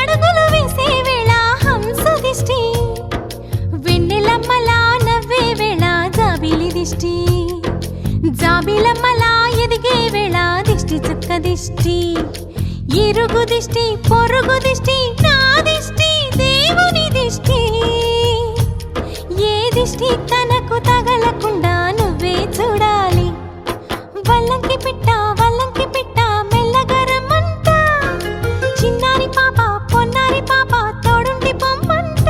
అడుగులు వేసే వేళ హంస దిష్టి, వెన్నెలమ్మలా నవ్వే వేళ జాబిలి దిష్టి, జాబిలమ్మలా ఎదిగే వేళ దిష్టి చుక్క దిష్టి, ఇరుగు దిష్టి పొరుగు దిష్టి నా దిష్టి దేవుని దిష్టి, ఏ దిష్టి తనకు తగలకుండా నువ్వే చూడాలి. వల్లంకి పిట్ట వల్లంకి పిట్ట మెల్లగా రమ్మంట, చిన్నారి పాప పొన్నారి పాప తోడుండి పొమ్మంట.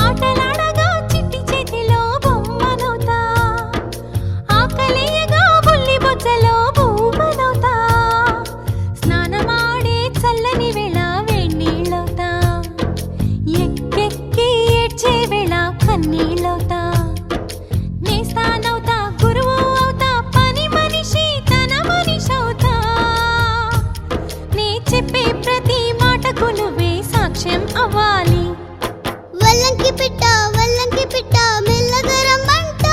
ఆటలాడగా చిట్టి చేతిలో బొమ్మనవుతా, ఆకలేయగా బుల్లి బొజ్జలో బొమ్మనవుతా, స్నానమాడే చల్లని వేళ వేణీళ్ళవుతా, ఎక్కెక్కి ఏడ్చే వేళ కన్నీళ్ళవుతా, నేస్తానవుతా గురువు అవుతా పని మనిషి తన మనిషవుతా, నే చెప్పే ప్రతి మాటకు నువ్వే సాక్ష్యం అవ్వాలి. వల్లంకి పిట్ట మెల్లగా రమ్మంట,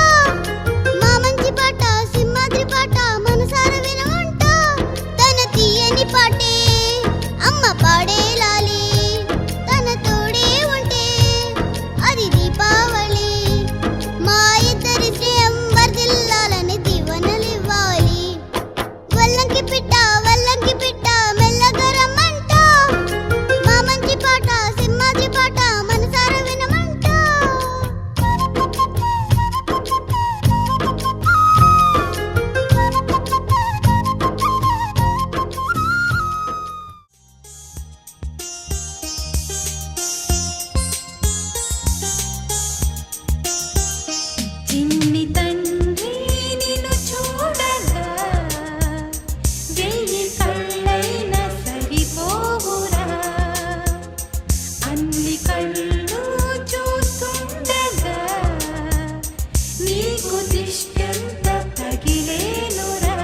మా మంచి పాట సింహాద్రి పాట మనసార వినమంట, తన తీయని పాటే అమ్మ పాడే లాలి, తన తోడే ఉంటే అది దీపావళి, మా ఇద్దరి శ్రేయం వర్ధిల్లాలని దీవెనలివ్వాలి. వల్లంకి పిట్ట మెల్లగా రమ్మంట, మా మంచి పాట సింహాద్రి పాట మనసార వినమంట. చిన్ని తండ్రి నిన్ను చూడగా వెయ్యి కళ్ళైనా సరిపోవురా, అన్ని కళ్ళు చూస్తుండగా నీకు దిష్టంత తగిలేనురా,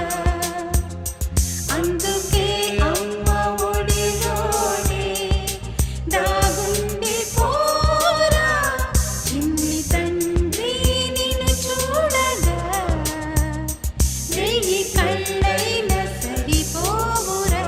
అందుకే అమ్మ ఒడిలోనే దాగుండి పోరా, చిన్ని తండ్రి నిన్ను చూడగా వెయ్యి కళ్ళైనా సరిపోవురా.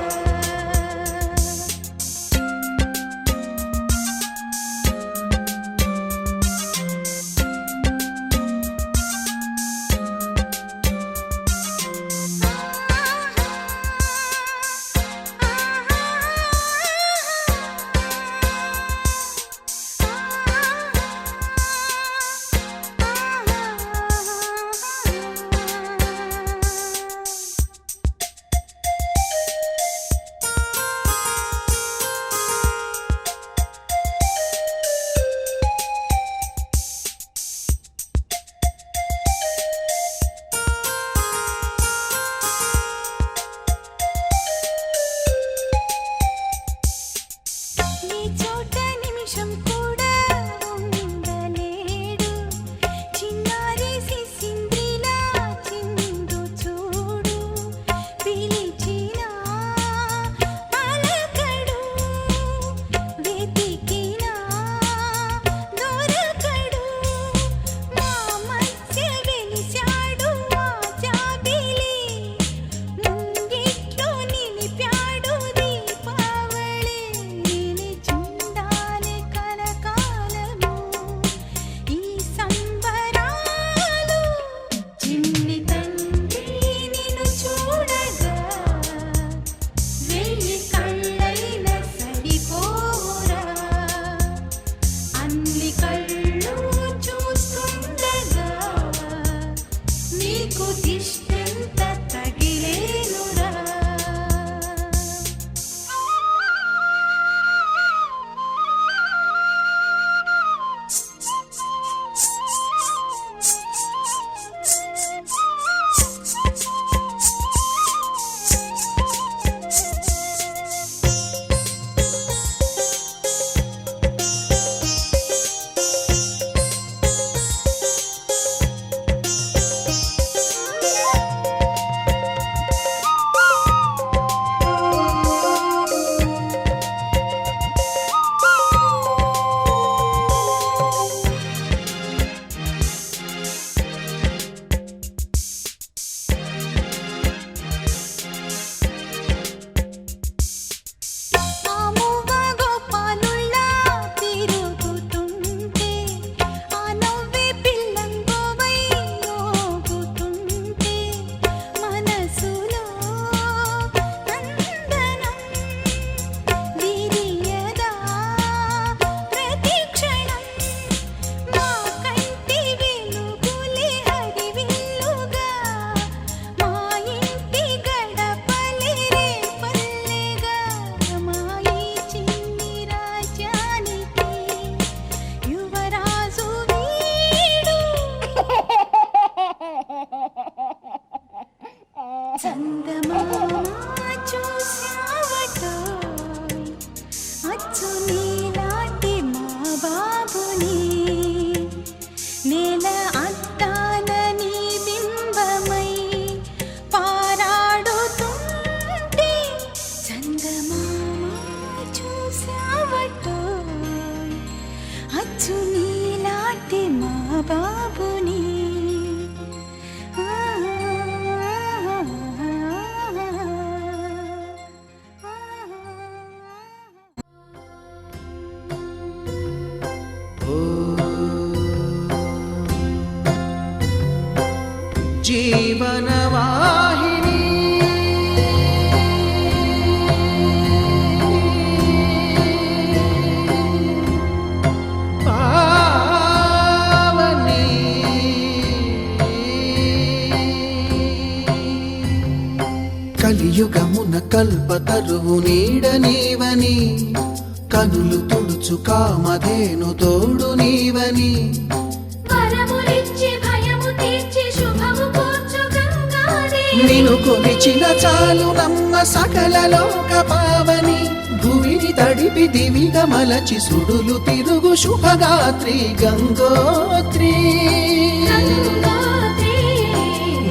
కల్పతరువు నీడ నీవని కనులు తుడుచు కామధేను తోడు నీవని వరములిచ్చి భయము తీర్చి శుభము కూర్చు గంగాదేవి నిను కొలిచిన చాలు నమ్మ సకల లోక పావని భూమిని తడిపి దివిగా మలచి సుడులు తిరుగు శుభగాత్రి గంగోత్రి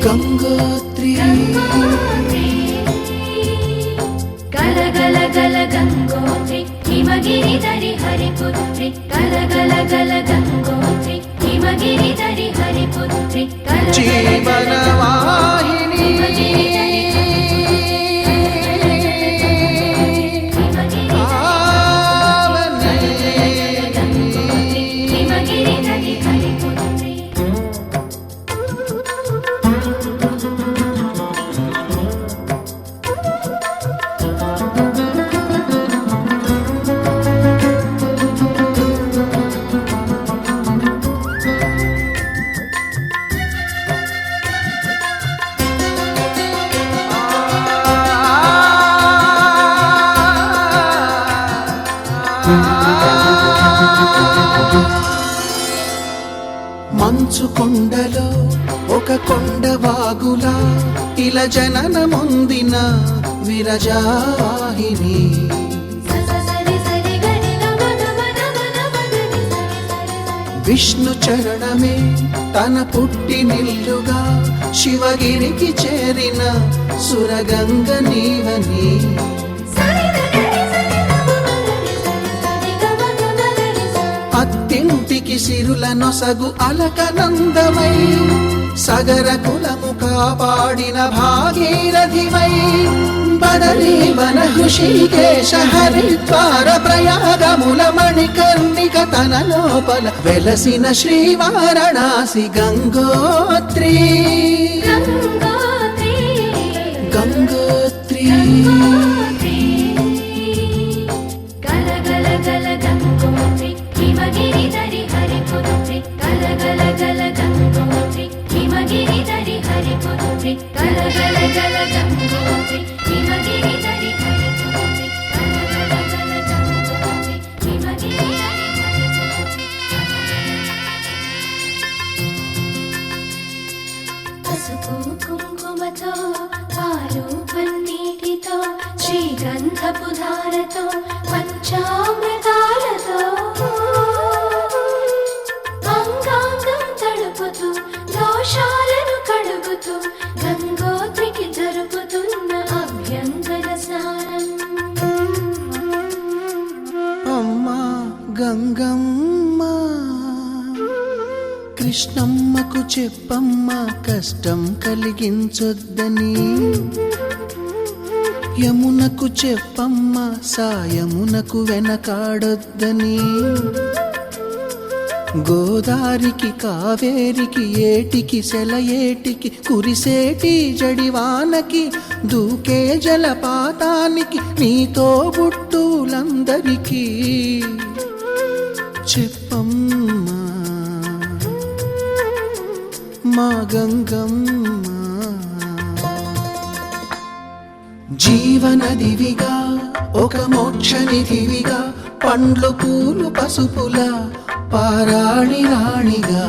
గంగోత్రి గల గల గల గంగోత్రి హిమగిరిధరి హరిపుత్రి గల గల గల గంగోత్రి హిమగిరిధరి హరిపుత్రి జీవనవాహిని హిమగిరిధరి హరిపుత్రి మంచు కొండలో ఒక కొండ వాగులా ఇలా జననముందిన విరజావాహిని విష్ణు చరణమే తన పుట్టినిల్లుగా శివగిరికి చేరిన సురగంగ నీవని అత్తింటికి సిరుల నొసగు అలకనందమై సగర కులము కాపాడిన భాగీరథివై బదరీవన హృషికేశ హరిద్వార ప్రయాగముల మణికర్ణిక తన లోపల వెలసిన శ్రీవారణాసి గంగోత్రి గంగోత్రి గల గల గల గంగోత్రి హిమగిరిధరి హరిపుత్రి గల గల గల గంగోత్రి హిమగిరిధరి హరిపుత్రి గల గల గల గంగోత్రి హిమగిరిధరి హరిపుత్రి గల గల గల గంగోత్రి హిమగిరిధరి హరిపుత్రి పసుపు కుంకుమతో పాలు పన్నీటితో శ్రీగంధపు ధారతో పంచామృతాలతో అంగాంగం తడుపుతూ దోషాలను కడుగుతూ గంగోత్రికి జరుపుతున్న అభ్యంగన స్నానం అమ్మా గంగమ్మ కృష్ణమ్మకు చెప్పమ్మ కష్టం కలిగించొద్దని యమునకు చెప్పమ్మ సాయమునకు వెనకాడొద్దని గోదారికి కావేరికి ఏటికి సెలయేటికి కురిసేటి జడివానకి దూకే జలపాతానికి నీతో బుట్టులందరికీ చెప్పమ్మా మా గంగమ్మ జీవనదివిగా ఒక మోక్షనిధివిగా పండ్లు పూలు పసుపుల పారాణి రాణిగా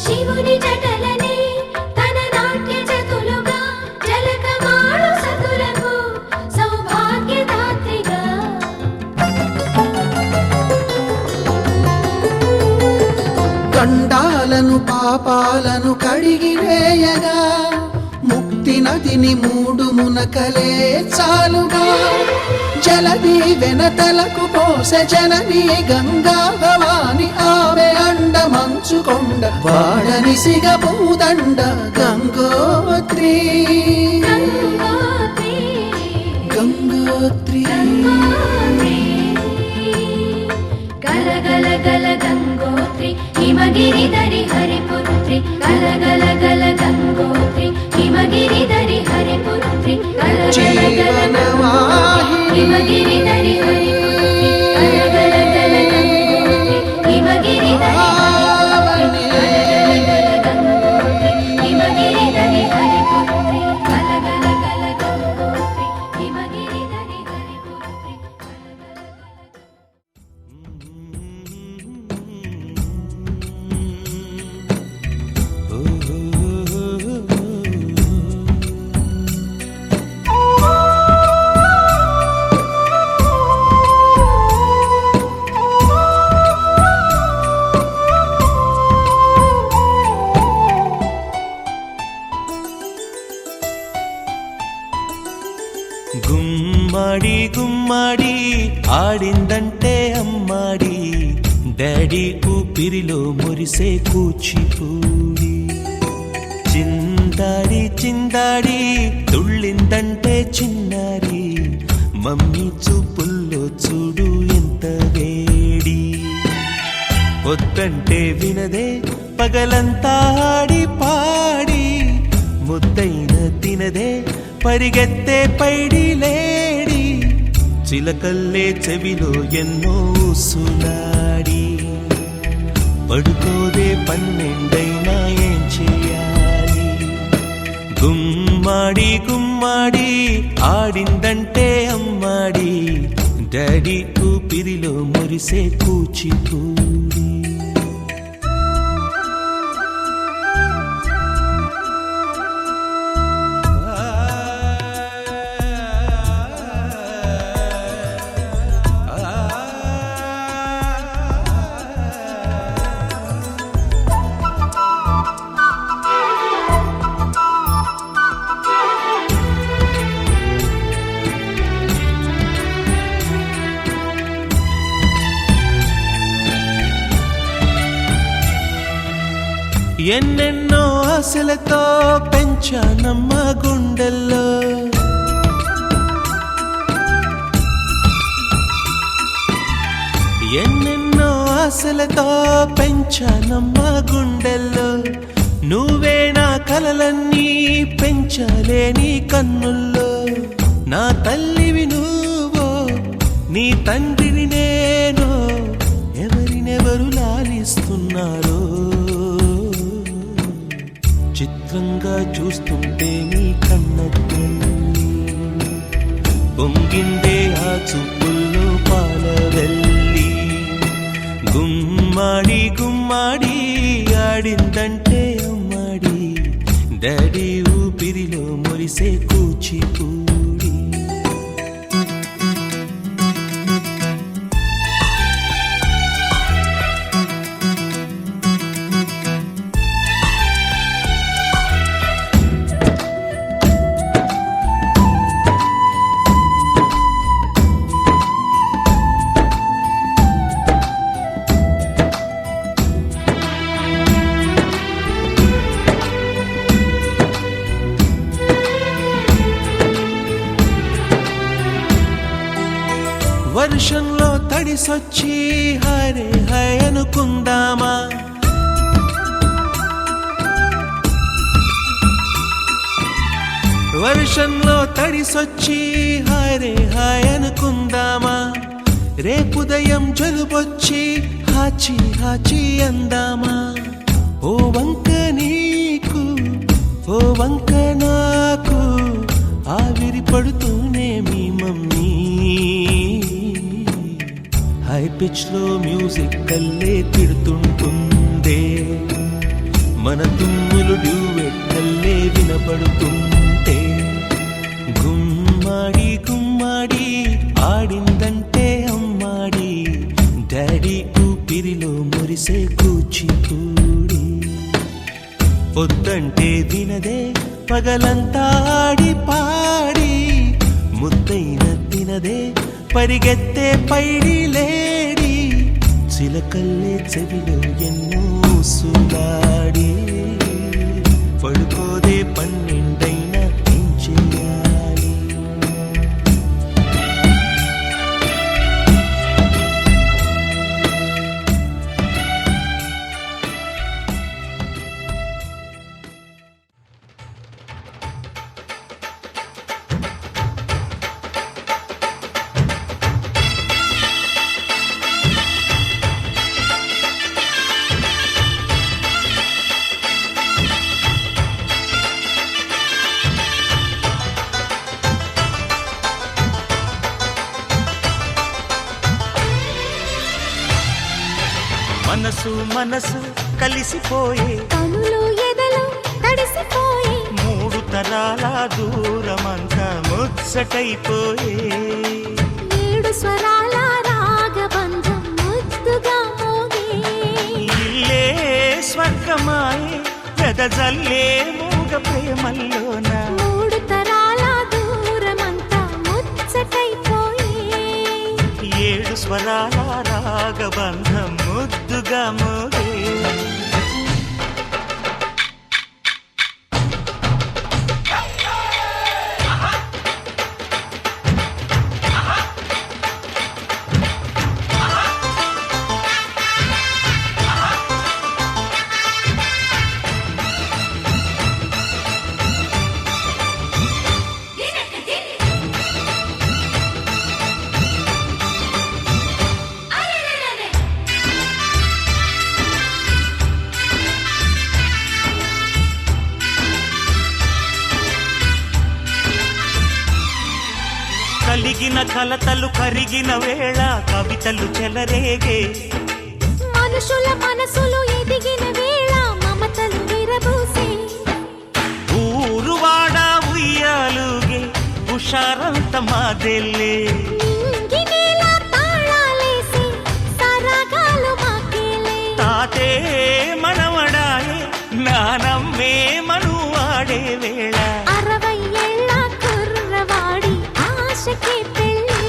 శివుని జటలనే తన నాట్య జతులుగా జలకమాడు సతులకు సౌభాగ్యదాత్రిగా గండాలను పాపాలను కడిగివేయగా ముక్తి నదిని మూడు మునకలే చాలుగా జలది వెనతలకు పోసె జనని గంగా భవాని ఆమె అండ మంచుకొండ వాడని సిగ పూదండ గంగోత్రి గంగోత్రి గల గల గల గంగోత్రి హిమగిరిధరి హరిపుత్రి గల గల గల గంగోత్రి హిమగిరిధరి హరిపుత్రి గల గల గల గంగోత్రి హిమగిరిధరి హరిపుత్రి గల గల గల గంగోత్రి హిమగిరిధరి హరిపుత్రి గల గల గల గంగోత్రి హిమగిరిధరి గుమ్మాడి గుమ్మాడి ఆడిందంటే అమ్మాడి డాడీ ఊపిరిలో మురిసే కూచిపూడి చిందాడి చిందాడి తుళ్ళిందంటే చిన్నారి మమ్మీ చూపుల్లో చూడు ఎంత వేడి వద్దంటే వినదే పగలంతా ఆడి పాడి ముద్దైన తినదే పరిగెత్తే పైడి లేడి చిలకల్లే చెవిలో ఎన్నో సులాడి పడుకోదే పన్నెండైనా ఏం చేయాలి గుమ్మాడి గుమ్మాడి ఆడిందంటే అమ్మాడి డాడీ ఊపిరిలో మురిసే కూచిపూడి ఎన్నెన్నో ఆశలతో పెంచానమ్మ గుండెల్లో ఎన్నెన్నో ఆశలతో పెంచానమ్మ గుండెల్లో నువ్వే నా కలలన్నీ పెంచాలే నీ కన్నుల్లో నా తల్లివి నువ్వో నీ తండ్రిని నేను ఎవరినెవరు లాలిస్తున్నారో చిత్రంగా చూస్తుంటే నీ కన్నట్టు పొంగిందే ఆ చూపుల్లో పాలవెల్లి గుమ్మాడి గుమ్మాడి ఆడిందంటే అమ్మాడి డాడీ ఊపిరిలో మురిసే కూచిపూడి వర్షంలో తడిసొచ్చి హరే హై అనుకుందామా వర్షంలో తడిసొచ్చి హరే హై అనుకుందామా రేపుదయం జలుబొచ్చి హాచి హాచి అందామా ఓ వంక నీకు ఓ వంక నాకు ఆవిరి పడుతూనే మీ మమ్మీ హై పిచ్ లో మ్యూజిక్ కల్లే తిడుతుంటుందే మన తుమ్ములు డ్యూయెట్ కల్లే వినపడుతుంటే గుమ్మాడి గుమ్మాడి ఆడిందంటే అమ్మాడి డాడీ ఊపిరిలో మురిసే కూచిపూడి పొద్దంటే వినదే పగలంతా ఆడి పాడి ముద్దైన తినదే పరిగెత్తే పైడి లేడి చిలకల్లే చెవిలో ఎన్నో సులాడి పడుకోదే పన్నెండైనా ఏం చేయాలి మనసు మనసు కలిసిపోయే కనులు ఎదలు తడిసిపోయి మూడు తరాల దూరమంతా ముచ్చటైపోయే ఏడు స్వరాల రాగబంధం ముద్దుగా మోగే ఇల్లే స్వర్గమాయే వెదజల్లే మూగ ప్రేమల్లోన మూడు తరాల దూరమంతా ముచ్చట స్వరాల రాగబంధం ముద్దుగా మోగే కలిగిన కలతలు కరిగిన వేళ కవితలు చెలరేగే మనుషుల మనసులు ఎదిగిన వేళ మమతలు విరబూసే ఊరువాడ ఉయ్యాలుగే హుషారంత మాదెల్లే నింగినేల తాళాలేసి సరాగాలు మాకేలే తాతే మనవడాయే నానమ్మే మనువాడే వేళ 60 ఏళ్ల కుర్రవాడి ఆశకి పెళ్ళి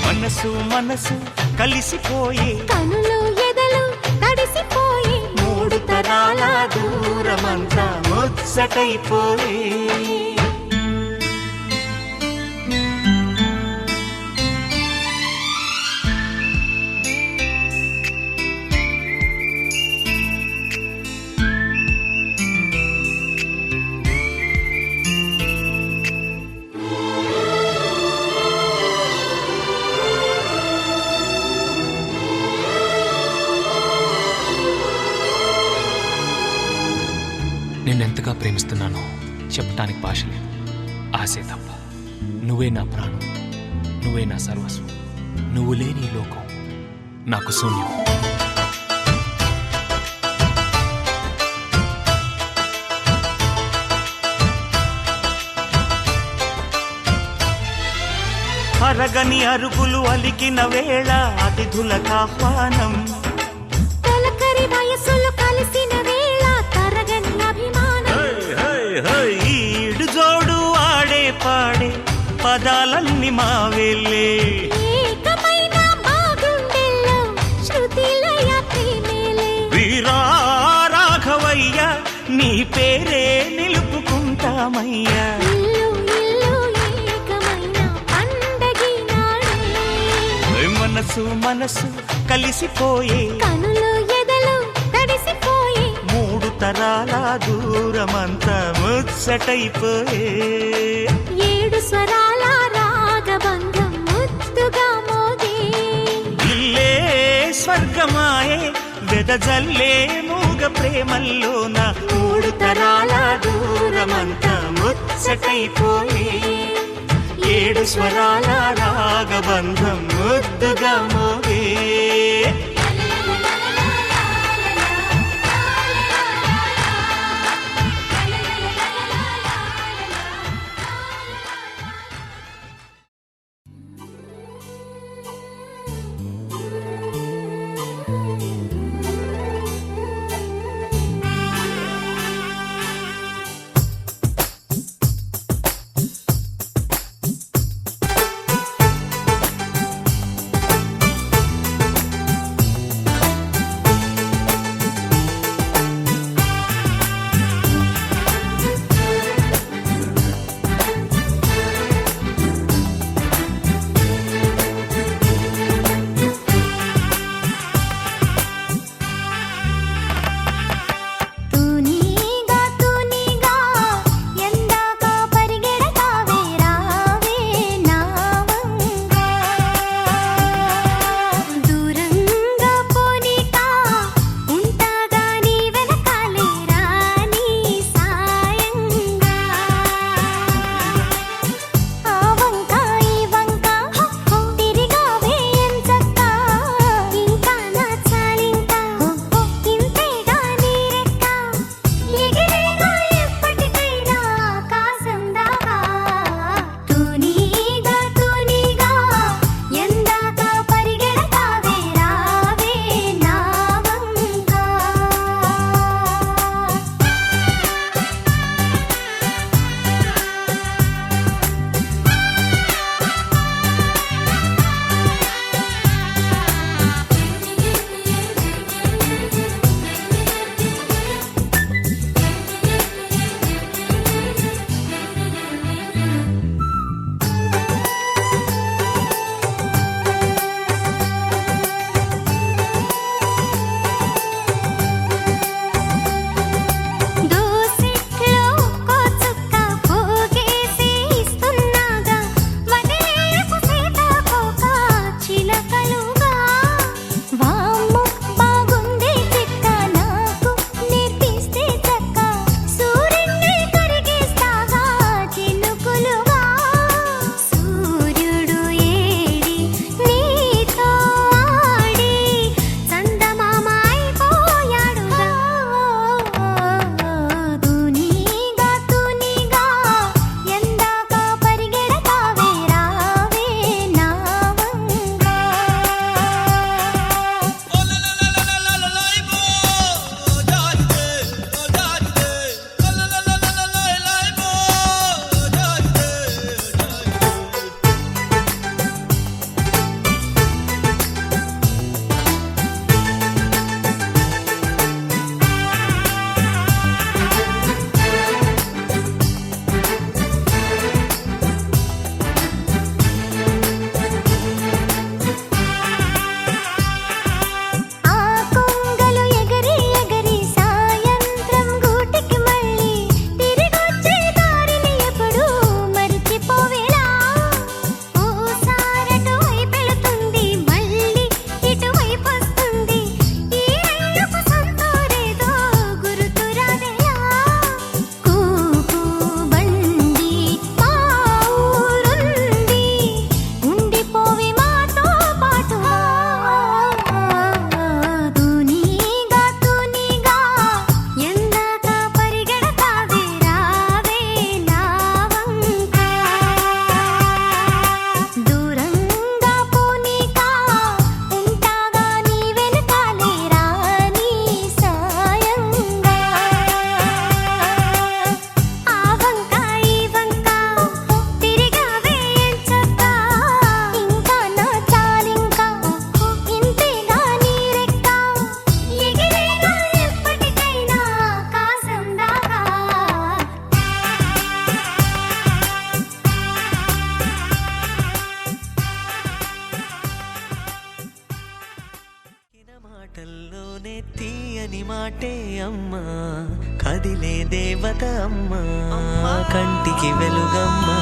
మనసు మనసు కలిసిపోయే కనులు ఎదలు తడిసిపోయి మూడు తరాల దూరమంతా ముచ్చటైపోయే నిన్నెంతగా ప్రేమిస్తున్నానో చెప్పటానికి భాష లేదు. ఆశే తప్ప. నువ్వే నా ప్రాణం, నువ్వే నా సర్వస్వం. నువ్వు లేని ఈ లోకం నాకు శూన్యం. అరగని అరుగులు అలికిన వేళ అతిథులకు ఆహ్వానం తొలకరి వయసులు కలిసిన వేళ తరగని అభిమానం ఈడు జోడు ఆడే పాడే పదాలన్నీ మావేలే ఏకమైన బాగుండెల్లో శృతిలయ ప్రేమేలే వీరా రాఘవయ్య నీ పేరే నిలుపుకుంటామయ్యా ఇల్లు ఇల్లు ఏకమైన పండగి నాడే మనసు మనసు కలిసిపోయే కనులు ఎదలు తడిసిపోయి మూడు తరాల దూరమంతా ముచ్చటైపోయే 7 స్వరాల రాగబంధం ముద్దుగా మోగే ఇల్లే స్వర్గమాయే వెదజల్లే మూగ ప్రేమల్లోన మూడు తరాల దూరమంతా ముచ్చటైపోయే 7 స్వరాల రాగబంధం ముద్దుగా మోగే మాటే అమ్మా కదిలే దేవత అమ్మా కంటికి వెలుగమ్మా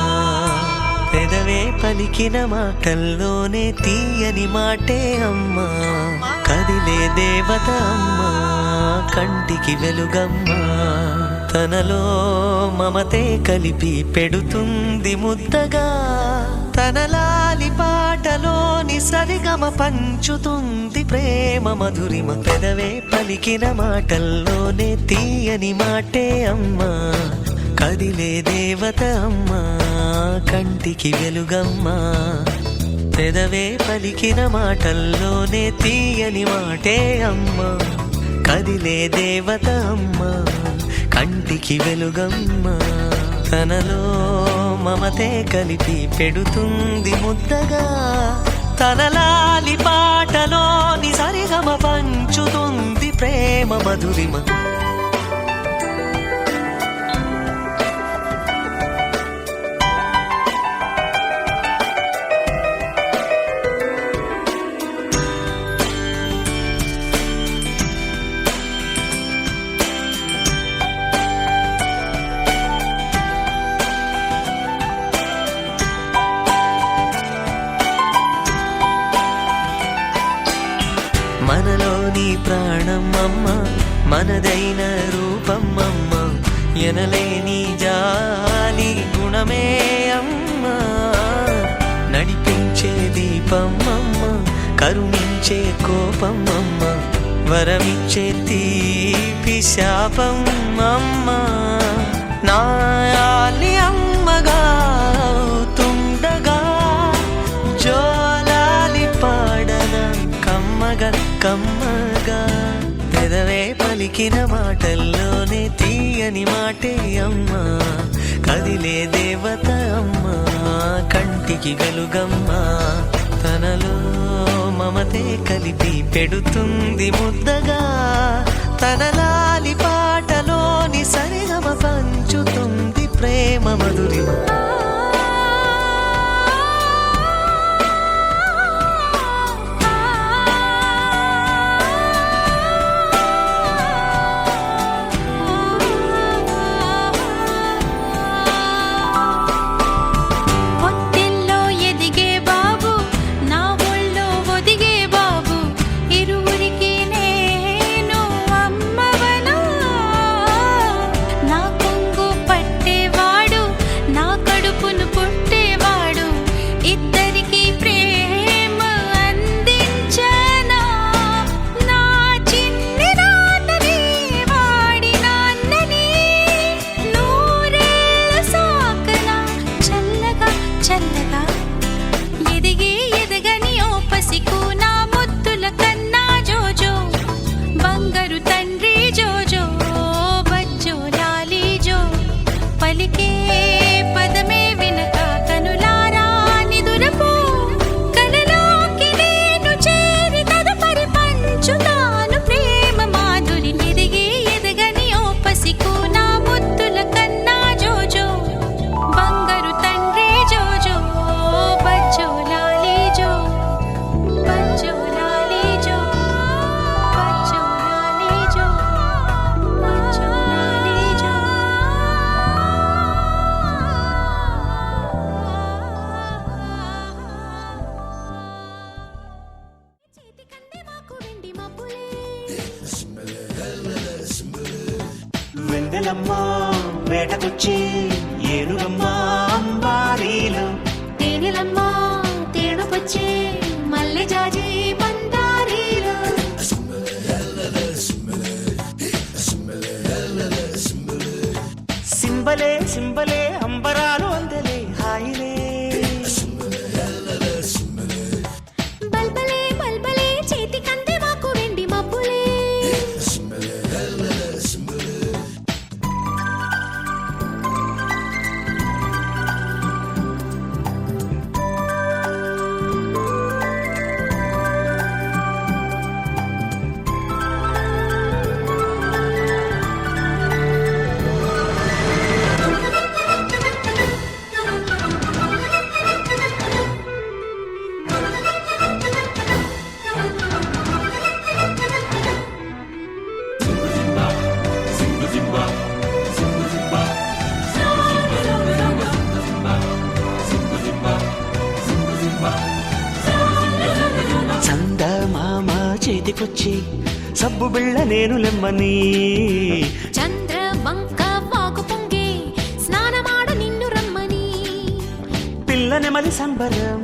పెదవే పలికిన మాటల్లోనే తీయని మాటే అమ్మా కదిలే దేవత అమ్మా కంటికి వెలుగమ్మా తనలో మమతే కలిపి పెడుతుంది ముద్దగా తన లాలి పాటలోని సరిగమ పంచుతుంది ప్రేమ మధురిమ పెదవే పలికిన మాటల్లోనే తీయని మాటే అమ్మా కదిలే దేవత అమ్మా కంటికి వెలుగమ్మా పెదవే పలికిన మాటల్లోనే తీయని మాటే అమ్మా కదిలే దేవత అమ్మా కంటికి వెలుగమ్మా తనలో మమతే కలిపి పెడుతుంది ముద్దగా తన లాలి పాటలోని సరిగమ పంచుతుంది ప్రేమ మధురిమ మనలోని ప్రాణం అమ్మ మనదైన రూపం అమ్మ ఎనలేని జాలి గుణమే అమ్మ నడిపించే దీపం అమ్మ కరుణించే కోపం అమ్మ వరమిచ్చే తీపి శాపం అమ్మ నాయాలి అమ్మగా అవుతుండగా జోలాలి పాడన కమ్మగా కమ్మగా పెదవే పలికిన మాటల్లోనే తీయని మాటే అమ్మా కదిలే దేవత అమ్మా కంటికి వెలుగమ్మా తనలో మమతే కలిపి పెడుతుంది ముద్దగా తన లాలి పాటలోని సరిగమ పంచుతుంది ప్రేమ మధురిమ వెన్నెలమ్మ వేటకొచ్చి ఏనుగమ్మ అంబారీలు తేనెలమ్మ తేడుకొచ్చే మల్లె జాజి పందారీలు సింబలే సింబలే అంబరాలు అందలే హాయిలే బల్బలే బల్బలే చేతికందే మాకు వెండి మబ్బులే గూటికొచ్చి సబ్బు బిళ్ళ నేను లెమ్మని చంద్రవంక వాగు పొంగే స్నానమాడ నిన్ను రమ్మని పిల్లని మలి సంబరం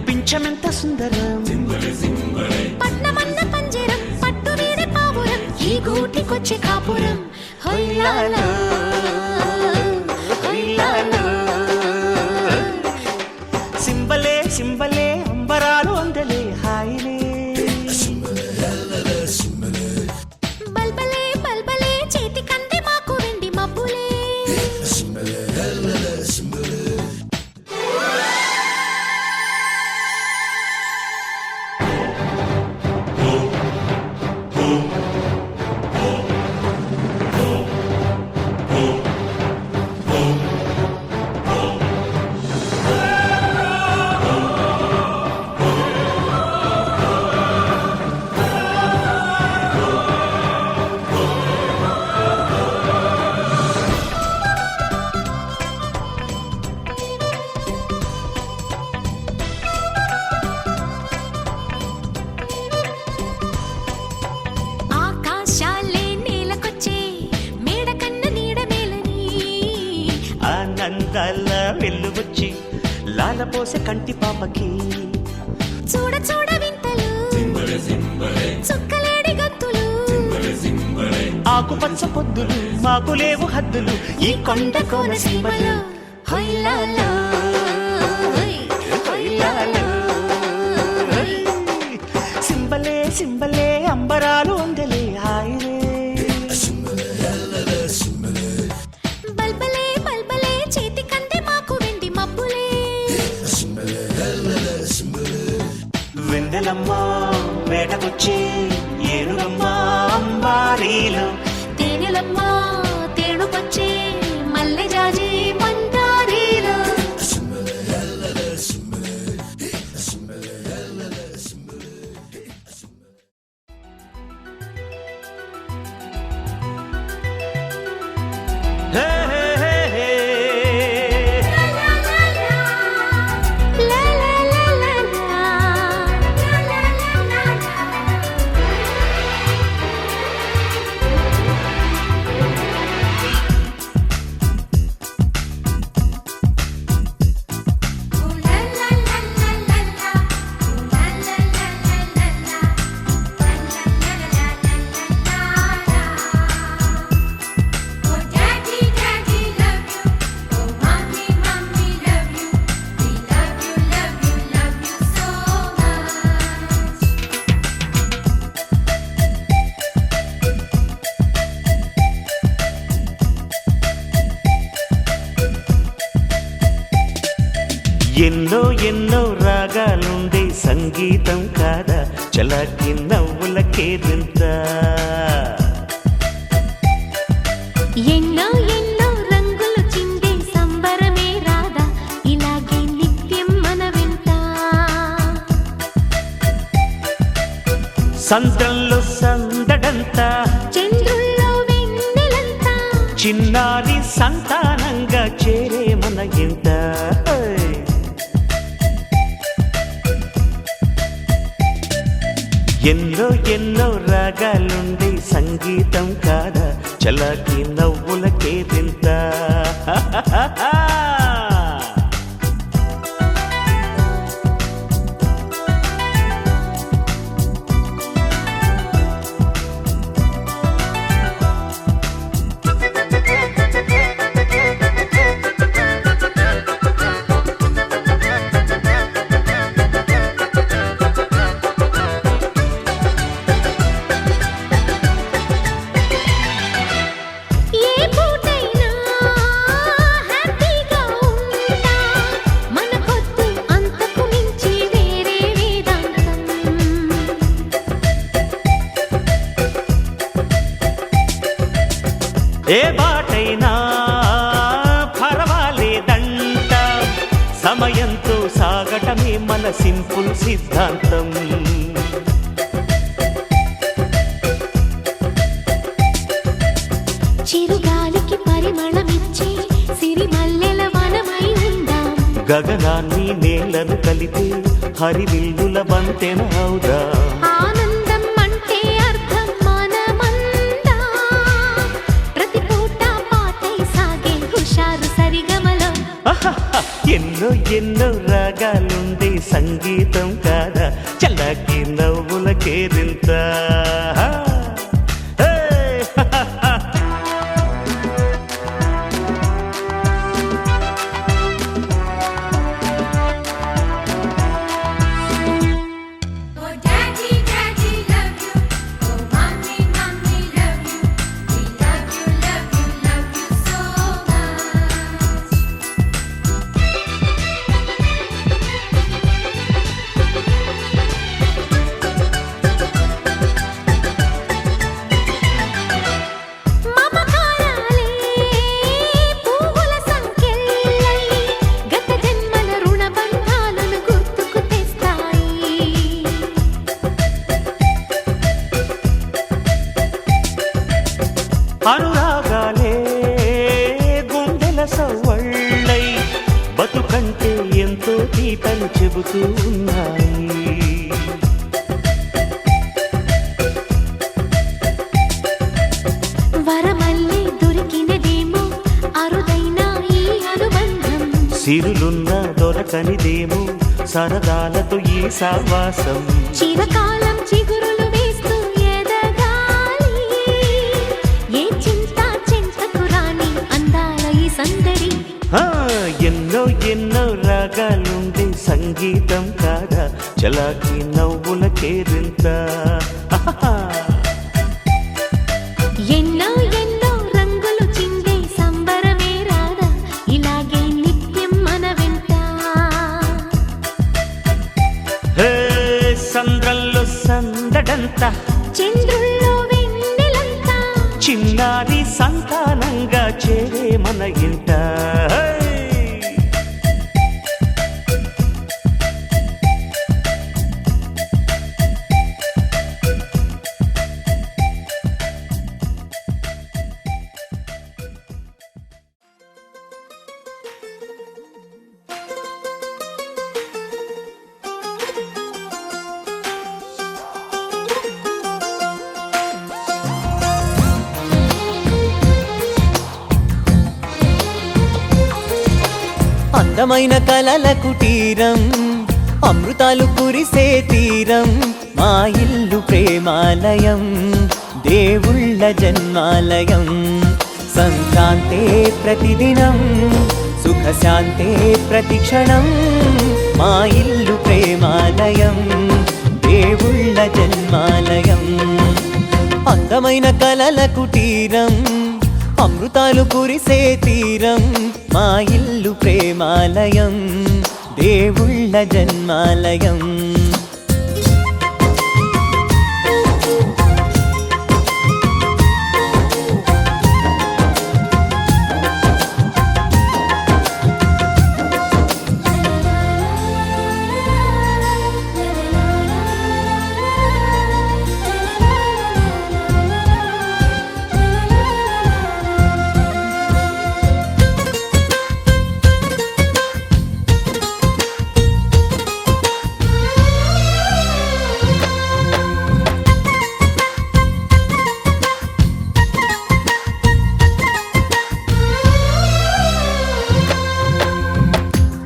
పింఛమెంత సుందరం పట్నమన్న పంజరం పట్టు వీడి పావురం ఈ గూటికొచ్చి కాపురం హొయ్యాలో హొయ్యాలో సింబలే సింబలే అంబరాలు అందలే హాయిలే బల్బలే బల్బలే చేతి కంది మాకు వెండి మబ్బులే ఆకాశాలే నేలకొచ్చే మేడ కన్న నీడ మేలని ఆనందాల వెల్లువచ్చి లాలపోసే కంటి పాపకి చూడ చూడ వింతలు చుక్కలేడి గంతులు ఆకుపచ్చ పొద్దులు మాకు లేవు హద్దులు ఈ కొండ కోన సీమలు హొయ్యాలో హొయ్యాలో. సింబలే సింబలే అంబరాలు అందలే హాయిలే బల్బలే బల్బలే చేతి కంది మాకు వెండి మబ్బులే వెన్నెలమ్మ వేటకొచ్చి ఏనుగమ్మ అంబారీలు తేనెలమ్మ తేనుపచ్చే మల్లె జాజి మందారీలు హే హే హే హే. లా లా లా లా లా. ఎన్నో ఎన్నో రాగాలుండే సంగీతం కాదా చలాకి నవ్వులకేదంత ఎన్నో ఎన్నో రంగులు చిందే సంబరమే రాదా ఇలాగే నిత్యం మన వెంట సంద్రంలో సందడంతా చంద్రుల్లో వెన్నెలంతా చిన్నారి సంతానంగా చేరే మన ఇంట ఎన్నో ఎన్నో రాగాలుండే సంగీతం కాదా చలాకి నవ్వులకేదింత ఏ పూటైనా హ్యాపీగా ఉంటా మనకొద్దు అంతకు మించి వేరే వేదాంతం ఏ బాటైనా పర్వాలేదంట సమయంతో సాగటమే మన సింపుల్ సిద్ధాంతం చిరుగాలికి పరిమళమిచ్చే సిరిమల్లెల వనమై ఉందాం గగనాన్ని నేలను కలిపి హరివిల్లుల బంతెన అవుదా ఆనంద ఎన్నో ఎన్నో రాగాలుండే సంగీతం కాదా చల్లకి నవ్వుల Kerintha Oh daddy daddy love you oh mommy mommy love you we love you love you love you so much మమకారాలే పువ్వుల సంకెళ్ళై గత జన్మల రుణ బంధాలను గుర్తుకు తెస్తాయి అనురాగాలే గుండెల సవ్వళ్ళై బతుకంటే ఎంతో తీపని చెబుతూ ఉన్నాయి వరమల్లే దొరికినదేమో అరుదైన ఈ అనుబంధం సిరులున్న దొరకనిదేమో సరదాలతో ఈ సావాసం చిరకాలం చిగురులు వేస్తూ ఎదగాలి ఏ చింత చింతకు రాని అందాల ఈ సందడి ఆ, ఎన్నో ఎన్నో రాగాలుండే సంగీతం కాదా చలాకి నవ్వుల కేరింత ఎన్నో ఎన్నో రంగులు చిందే సంబరమే రాదా ఇలాగే నిత్యం మన వెంట హే, సంద్రంలో సందడంతా చంద్రుల్లో వెన్నెలంతా చిన్నారి సంతానంగా చేరే మన ఇంట హే! అందమైన కలల కుటీరం అమృతాలు కురిసే తీరం మా ఇల్లు ప్రేమాలయం దేవుళ్ళ జన్మాలయం సంక్రాంతే ప్రతిదినం సుఖశాంతే ప్రతిక్షణం మా ఇల్లు ప్రేమాలయం దేవుళ్ళ జన్మాలయం అందమైన కలల కుటీరం అమృతాలు కురిసే తీరం మా ఇల్లు ప్రేమాలయం దేవుళ్ళ జన్మాలయం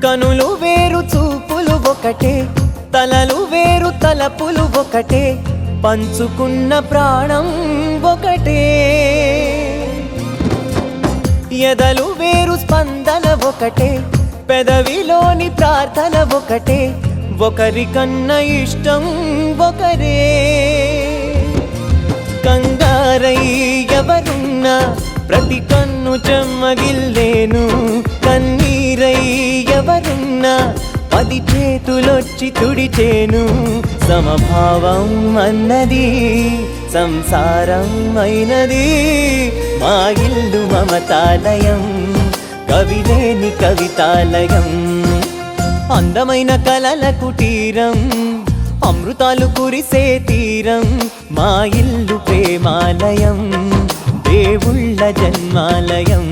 కనులు వేరు చూపులు ఒకటే తలలు వేరు తలపులు ఒకటే పంచుకున్న ప్రాణం ఒకటే ఎదలు వేరు స్పందన ఒకటే పెదవిలోని ప్రార్థన ఒకటే ఒకరికన్నా ఇష్టం ఒకరే కంగారై ఎవరున్నా ప్రతి కన్ను చెమ్మగిల్లేను కన్నీరై ఎవరున్నా 10 చేతులొచ్చి తుడిచేను సమభావం అన్నది సంసారం అయినది మా ఇల్లు మమతాలయం కవిలేని కవితాలయం అందమైన కలల కుటీరం అమృతాలు కురిసే తీరం మా ఇల్లు ప్రేమాలయం దేవుళ్ళ జన్మాలయం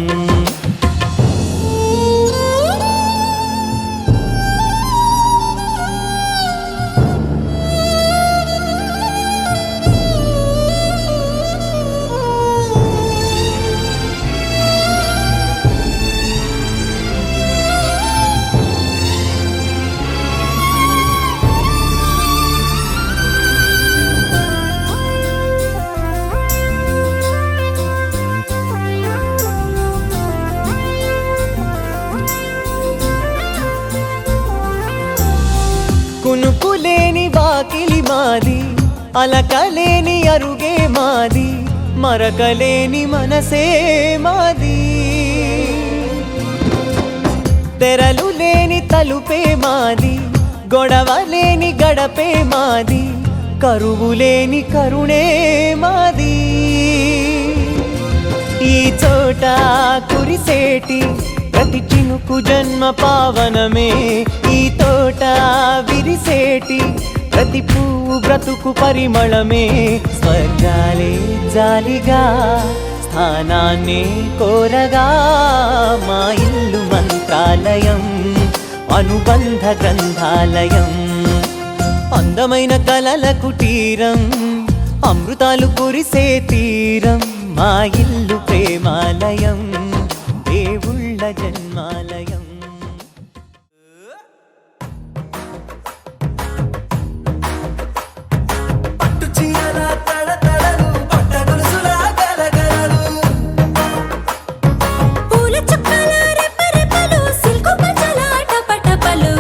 కునుకులేని వాకిలి మాది, అలకలేని అరుగే మాది, మరకలేని మనసే మాది. తెరలు లేని తలుపే మాది, గొడవ లేని గడపే మాది, కరువు లేని కరుణే మాది. ఈ చోట కురిసేటి ప్రతి చినుకు జన్మ పావనమే, ఈ తోట విరిసేటి ప్రతి పువ్వు బ్రతుకు పరిమళమే. స్వర్గాలే జాలిగా స్థానాన్ని కోరగా, మా ఇల్లు మంత్రాలయం, అనుబంధ గ్రంథాలయం, అందమైన కలల కుటీరం, అమృతాలు కురిసే తీరం. మా ఇల్లు ప్రేమాలయం, దేవుళ్ళ జన్మాలయం. పట్టు చీరల తడతడలు, పట్ట గొలుసుల గలగలలు, పూల చుక్కల రెపరెపలు, సిల్కు పంచల టపటపలు,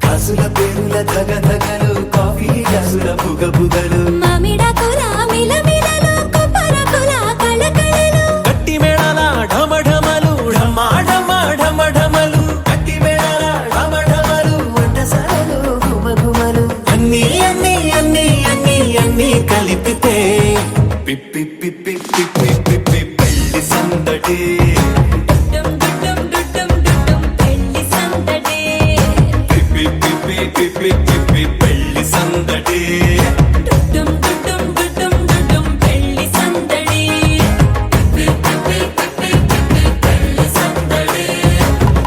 కాసుల పేరుల ధగధగలు, కాఫీ గ్లాసుల బుగబుగలు, మామిడాకుల మిలమిలలు, కొబ్బరకుల కళకళలు, గట్టి మేళాల ఢమఢమలు, ఢమా ఢమా ఢమఢమలు, కట్టి మేళాల ఢమఢమలు, వంటసాలలు గుమగుమలు, అన్నీ అన్నీ అన్నీ అన్నీ అన్నీ కలిపితే పిప్పి పిప్పి పిప్పి పిప్పి పెళ్లి సందడి. డుడ్డుం డుడ్డుం డుడ్డుం డుడ్డుం పెళ్లి సందడి. పిప్పి పిప్పి పిప్పి పిప్పి పెళ్లి సందడి. డుడ్డుం డుడ్డుం డుడ్డుం డుడ్డుం పెళ్లి సందడి. పిప్పి పిప్పి పిప్పి పిప్పి పెళ్లి సందడి.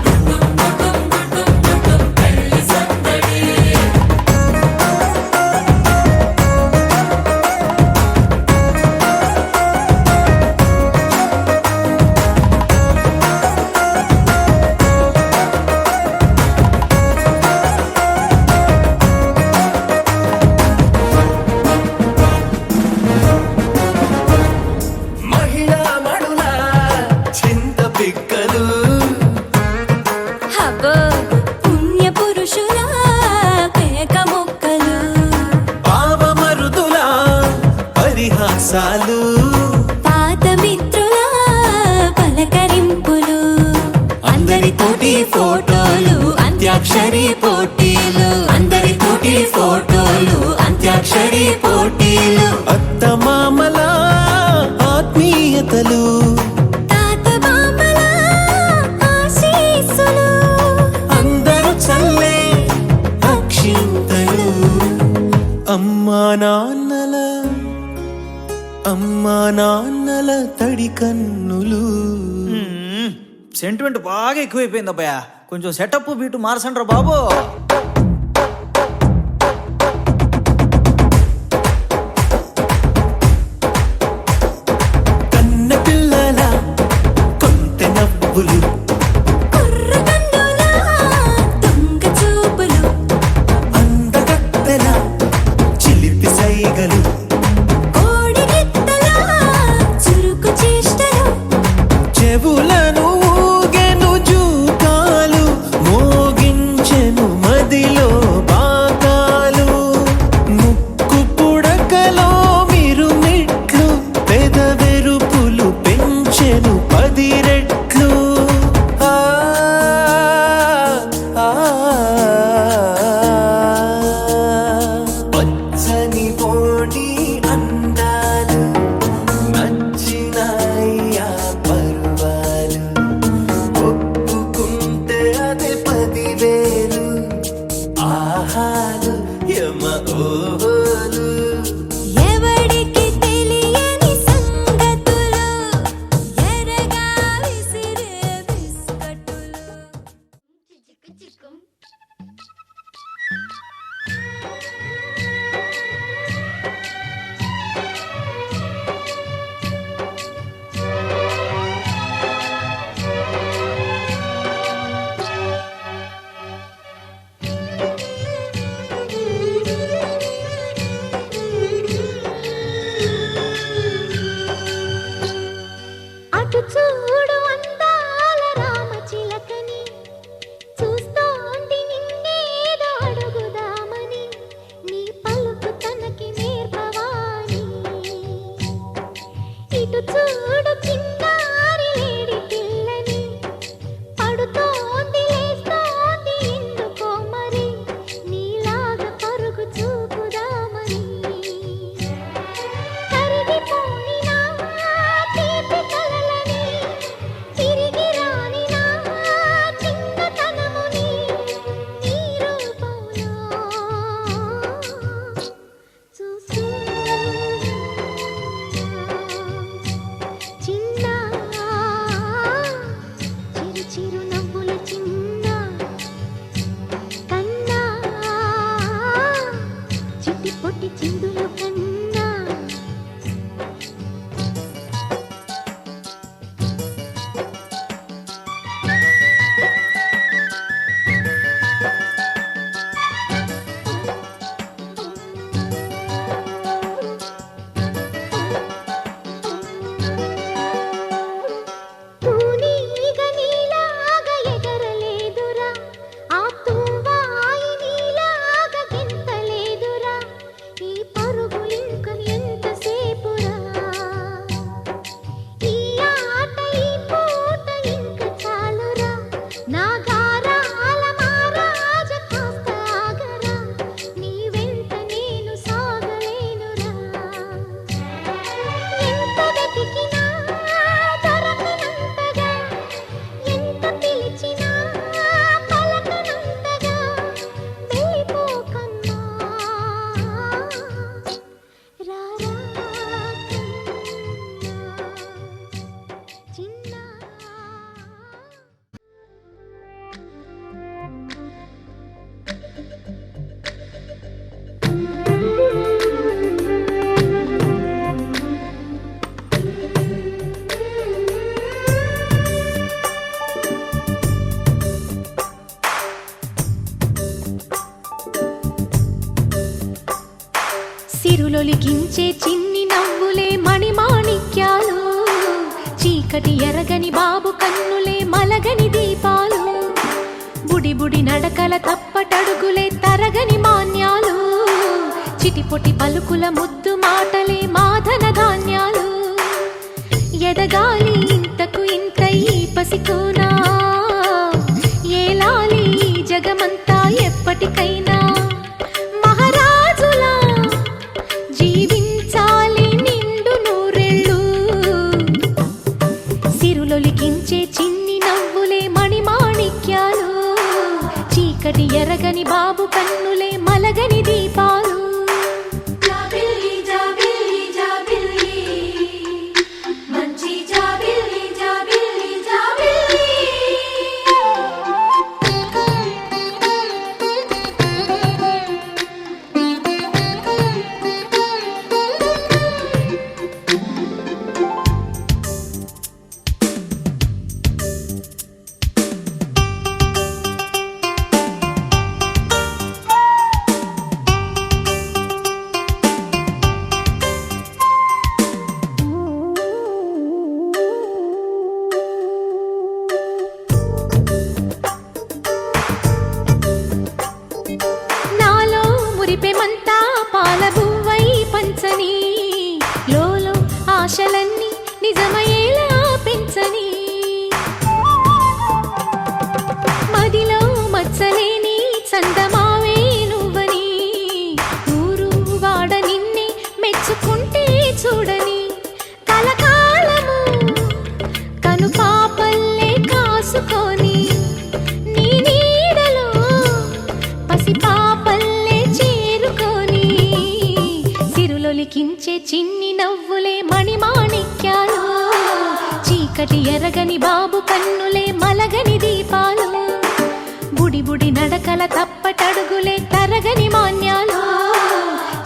డుడ్డుం డుడ్డుం డుడ్డుం డుడ్డుం పెళ్లి సందడి. మహిళా మడుల చింత పిక్కలు, హబ్బో పుణ్య పురుషుల పేక మొక్కలు, పావమరుదుల పరిహాసాలు, పాత మిత్రుల పలకరింపులు, అందరితోటి ఫోటోలు, అంత్యాక్షరి పోటీలు, అందరితోటి ఫోటోలు, అంత్యాక్షరి పోటీలు, అత్తమామల ఆత్మీయతలు, తాత బామ్మల ఆశీస్సులు, అందరూ చల్లే అక్షింతలు, అమ్మా నాన్నల తడి కన్నులు. సెంటిమెంట్ బాగా ఎక్కువైపోయింది అబ్బాయ, కొంచెం సెటప్ బీటు మార్చండ్రా బాబు. కన్న పిల్లల కొంటె నవ్వులు, కుర్రకన్నుల దొంగ చూపులు, అందగత్తెల చిలిపి సైగలు, కోడిగిత్తల చురుకు చేష్టలు, చెవులను ఊగెను జూకాలు, మోగించెను మదిలో సిరులొలికించే చిన్ని నవ్వులే మణిమాణిక్యాలు, చీకటి ఎరగని బాబు కన్నులే మలగని దీపాలు, బుడి బుడి నడకల తప్పటడుగులే తరగని మాన్యాలు, చిటిపొటి పలుకుల ముద్దు మాటలే మాధన ధాన్యాలు. ఎదగాలి ఇంతకు ఇంత ఈ పసికోనా, ఏలాలి ఈ జగమంతా ఎప్పటికైనా, మహారాజులా జీవించాలి నిండు నూరెళ్ళు. సిరులొలికించే చిన్ని నవ్వులే మణిమాణిక్యాలు, చీకటి ఎరగని బాబు కన్నులే మలగని దీపాలు. జాబిల్లి జాబిల్లి జాబిల్లి మంచి జాబిల్లి జాబిల్లి జాబిల్లి. నాలో మురిపెమంతా పాలబువ్వై పంచని, లోలో ఆశలన్నీ నిజమయ్యేలా పెంచని, మదిలో మచ్చలేని చందమావే నువ్వని, ఊరు వాడ నిన్నే మెచ్చుకుంటే చూడని, కలకాలము కను పాపల్లే కాసుకొని, నీ నీడలో పసిపాపల్లే చేరుకొని, సిరులొలికించే చిన్ని నవ్వులే మణిమాణిక్యాలు, చీకటి ఎరగని బాబు కన్నులే మలగని దీపాలు, బుడి బుడి నడకల తప్పటడుగులే తరగని మాన్యాలు,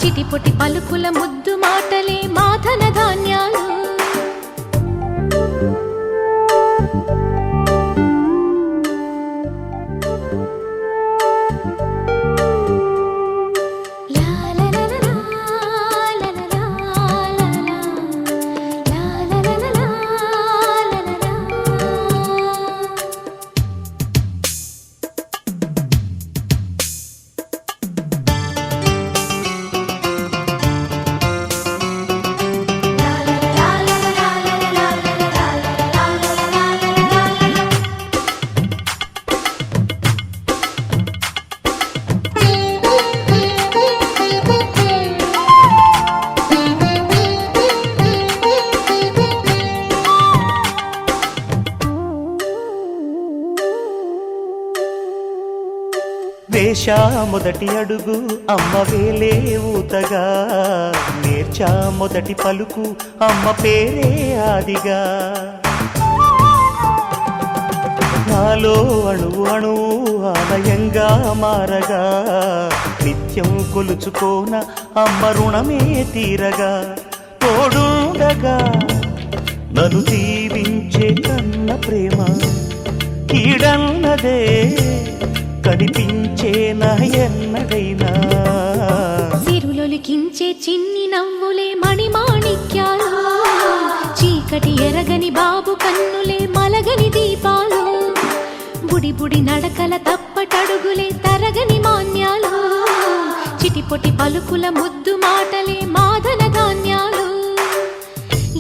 చిటిపొటి పలుకుల ముద్దు మాటలే మాధన ధాన్యాలు. లా లా లా లా లా లా లా లా లా లా లా లా లా. వేశా మొదటి అడుగు అమ్మ వేలే ఊతగా, నేర్చా మొదటి పలుకు అమ్మ పేరే ఆదిగా, నాలో అణువు అణువు ఆలయంగా మారగా, నిత్యం కొలుచుకోన అమ్మ రుణమే తీరగా, తోడుండగా నన్ను దీవించే కన్న ప్రేమ కీడన్నదే కనిపించేనా ఎన్నడైనా. సిరులొలికించే చిన్ని నవ్వులే మణిమాణిక్యాలు, చీకటి ఎరగని బాబు కన్నులే మలగని దీపాలు, బుడి బుడి నడకల తప్పటడుగులే తరగని మాన్యాలు, చిటిపొటి పలుకుల ముద్దు మాటలే మాధన ధాన్యాలు.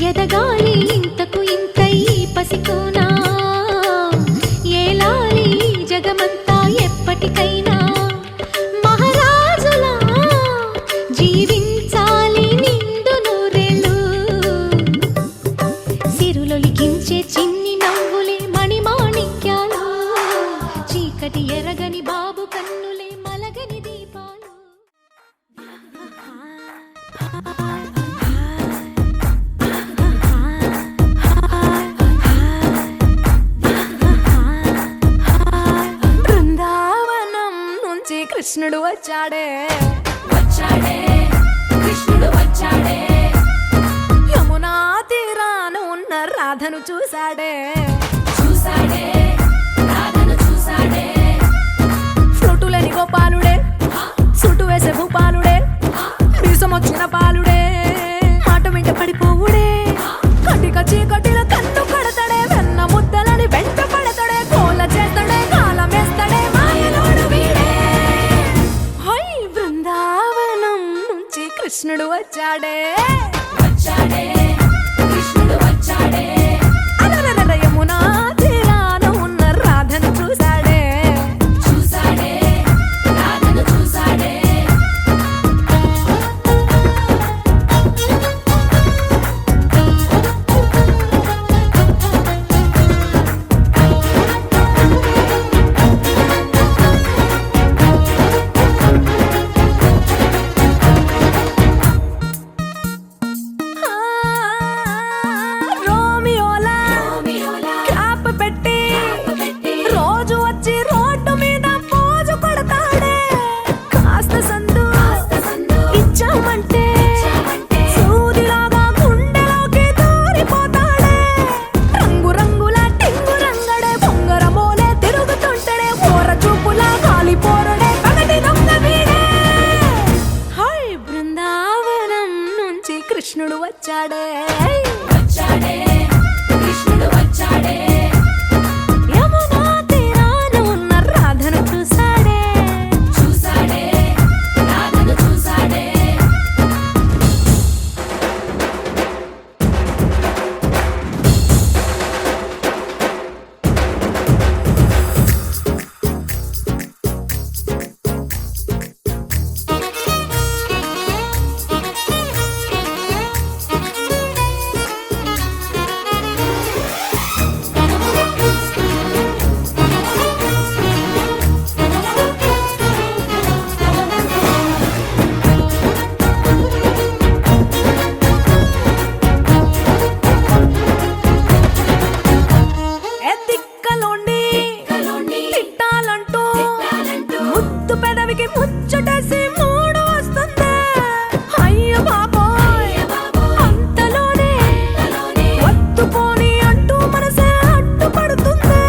ఎదగాలి ఇంతకు ఇంత ఈ పసికోనా, ఏలాలి ఈ జగమంతా ఎప్పటికైనా, మహారాజులా జీవించాలి నిండు నూరెళ్ళు. సిరులొలికించే చిన్ని నవ్వులే మణిమాణిక్యాలు, చీకటి ఎరగని బాబు కన్నులే మలగని దీపాలు. బృందావనం నుంచి కృష్ణుడు వచ్చాడే, వచ్చాడే కృష్ణుడు వచ్చాడే, యమునా తీరాన ఉన్న రాధను చూశాడే, చూసాడే రాధను చూసాడే, ఫ్లూటులని గోపాలుడే, సుటు వేసే భూపాలుడే, మీసమొచ్చిన వచ్చాడే అలరలర యమునా తీరాన ఉన్న రాధను చూశాడే రోమియోలా క్యాప్ పెట్టి రోజు వచ్చి రోడ్డు మీద పోజు కొడతాడే కాస్త సందు ఇచ్చామంటే సూదిలాగా గుండెలోకి దూరిపోతాడే రంగు రంగుల టింగు రంగడే బొంగరమోలే తిరుగుతుంటడే ఓర చూపులా కాలిపోరడే పగటి దొంగ వీడే హై బృందావనం నుంచి కృష్ణుడు వచ్చాడే యమునా తీరాన ఉన్న రాధను చూశాడే ఎత్తిక్కలోండి తిట్టాలంటూ ముద్దు పెదవికి ముచ్చటేసి మూడు వస్తుంది అయ్య బాబోయ్ అంతలోనే ఒత్తుకోని అంటూ మనసే అడ్డుపడుతుంది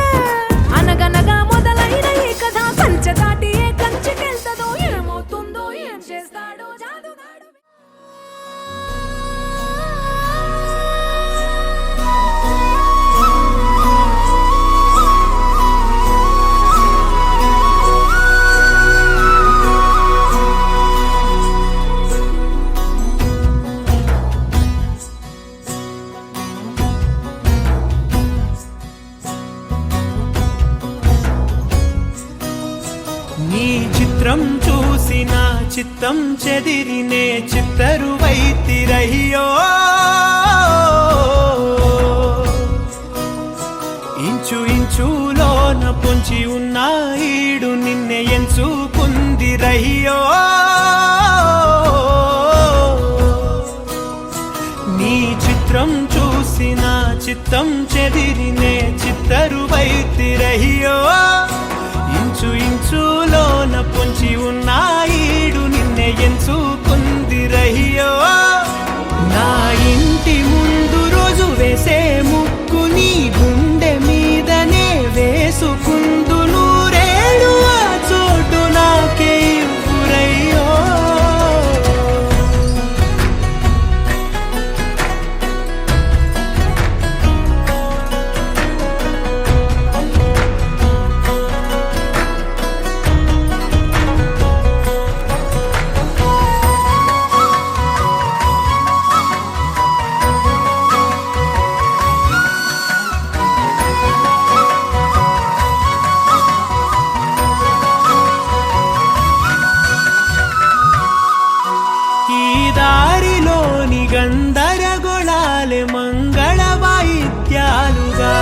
అనగనగా మొదలైన ఈ కథ కంచె దాటి ఏ కంచెకెళ్తదో ఏమవుతుందో ఏం చేస్తాడో జాదుగాడు నీ చిత్రం చూసిన చిత్తం చెదిరినే చిత్తరువైతిరయ్యో ఇంచు ఇంచులోన పొంచి ఉన్న ఈడు నిన్నే ఎంచుకుందిరయ్యో నీ చిత్రం చూసిన చిత్తం చెదిరినే చిత్తరువైతిరయ్యో ఇంచు ఇంచులోన పొంచి ఉన్న ఈడు నిన్నే ఎంచుకుందిరయ్యో నా ఇంటి ముందు రోజు వేసే ముక్కు నీ గుండె మీదనే వేసుకుందు నూరేడు ఆ చోటు నాకే ఇవ్వురయ్యో ఈ దారిలోని గందరగోళాలే మంగళ వాయిద్యాలుగా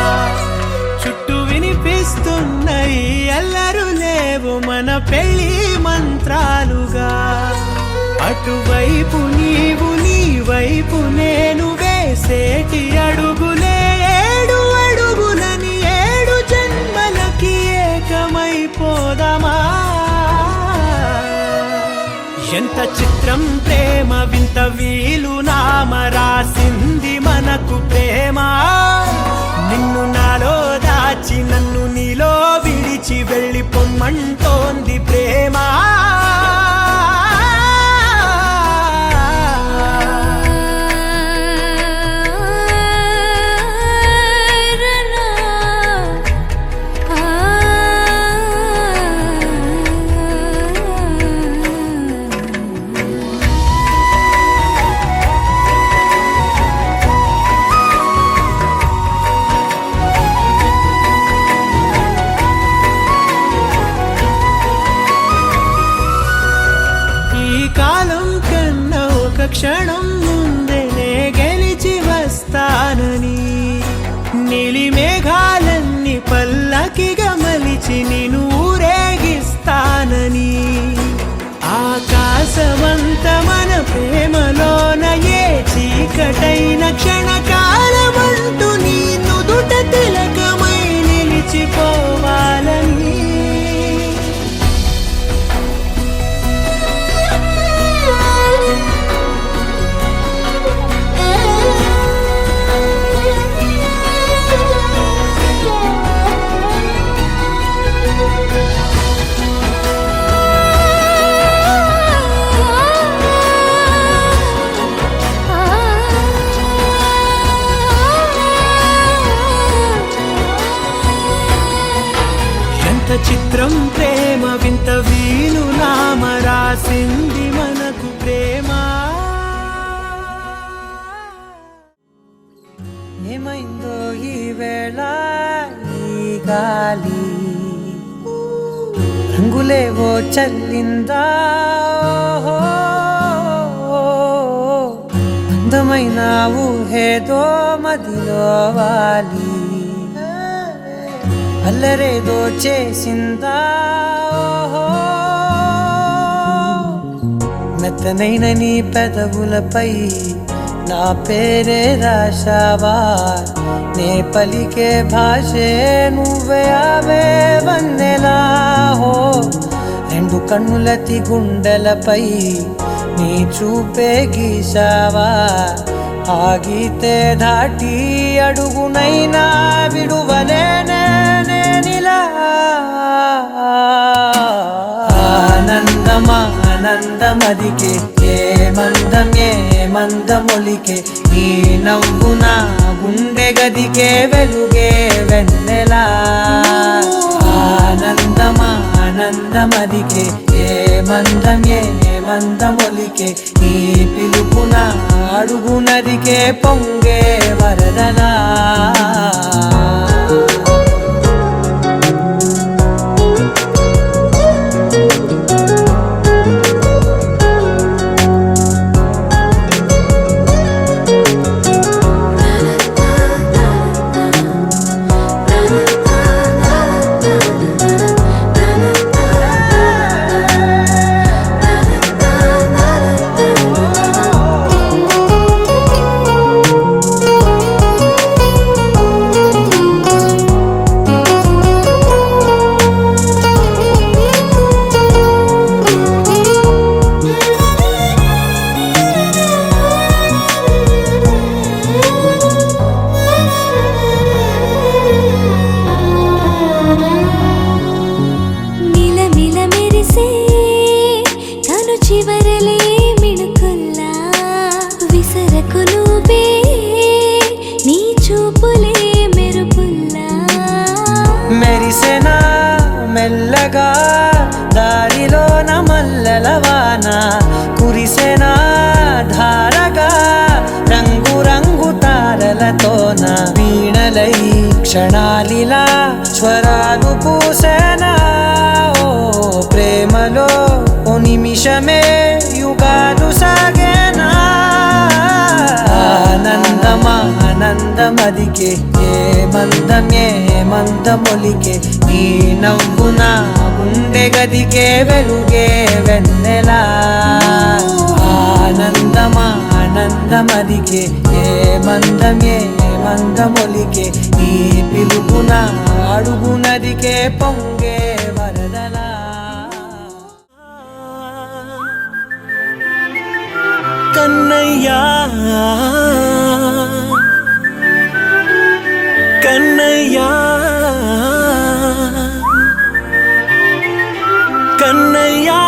చుట్టూ వినిపిస్తున్నాయి ఎల్లరు లేవు మన పెళ్లి మంత్రాలుగా అటువైపు నీవు నీ వైపు నేను వేసేటి అడుగులే ఏడు అడుగులని ఏడు జన్మలకి ఏకమైపోదామా ఎంత చిత్రం ప్రేమ వింత వీలు నామ రాసింది మనకు ప్రేమ నిన్ను నాలో దాచి నన్ను నీలో విడిచి వెళ్ళి పొమ్మంటోంది ప్రేమ క్షణం ముందే గెలిచి వస్తానని నీలి మేఘాలన్నీ పల్లకిగా మలిచి నిన్ను ఊరేగిస్తానని ఆకాశమంత మన ప్రేమలోన ఏ చీకటైన క్షణకాలమంటూ నీ నుదుట తిలకమై నిలిచిపోవాలని ఎంత చిత్రం ప్రేమ వింత వీలు నామ రాసింది మనకు ప్రేమ ఏమైందో ఈ వేళ ఈ గాలి రంగులేవో చల్లిందా అందమైన ఊహేదో మదిలో వాలి అల్లరేదో చేసిందా మెత్తనైన నీ పెదవులపై నా పేరే రాశావా నే పలికే భాషే నువ్వే అవే వన్నెలా హో రెండు కన్నులతి గుండెలపై నీ చూపే గీశావా ఆగితే దాటి అడుగునైనా విడువలేనే నేనిలా ఆనందమా ఆనందమదికే ఏ మందమొలికే నీ నవ్వు నా గుండె గదికే వెలుగే వెన్నెలా ఆనందమా ఆనందమదికే ఏ మందమొలికే నీ పిలుపున అడుగునదికే పొంగే వరదలా మెల్లగా దారిలోన మల్లెలవాన కురిసెనా ధారగా రంగు రంగు తారలతోన వీణలై క్షణాలిలా స్వరాలు పూసెనా ఓ ప్రేమలో ఓ నిమిషమే యుగాలు సాగేనా ఆనందమా ఆనందమదికే ఏ మందమొలికే నీ నవ్వు నా గుండె గదికే వెలుగే వెన్నెలా ఆనందమా ఆనందమదికే ఏ మందమొలికే నీ పిలుపున అడుగునదికే పొంగే వరదలా కన్నయ్యా కన్నయ్యా కన్నయ్యా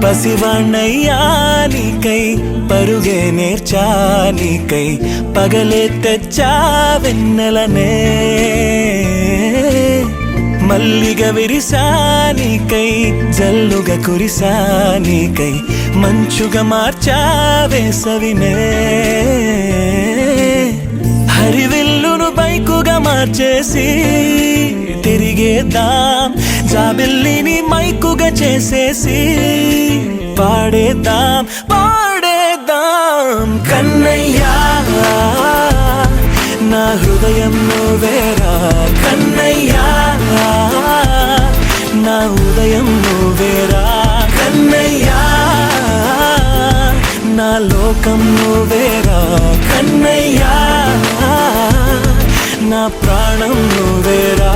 పసివాణ్ణయ్యా నీకై పరుగే నేర్చానికై పగలే తెచ్చా వెన్నెలనే మల్లిగ విరిసానికై జల్లుగా కురిసానికై మంచుగా మార్చావే సవినే హరివిల్లును బైకుగా మార్చేసి తిరిగేద్దాం జాబిల్లిని మైకుగా చేసేసి పాడేద్దాం కన్నయ్యా నా హృదయం నువ్వేరా కన్నయ్యా నా ఉదయం నువ్వేరా కన్నయ్యా నా లోకం నువ్వేరా కన్నయ్యా నా ప్రాణం నువ్వేరా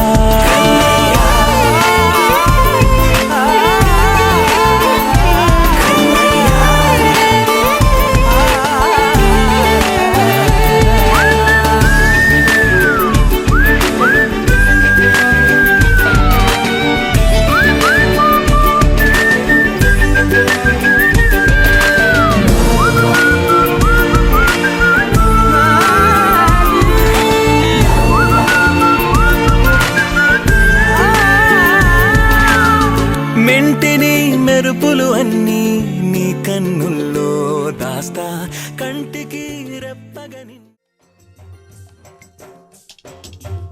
మెంటిని మెరుపులు అన్నీ నీ కన్నుల్లో దాస్తా కంటికి రెప్పగని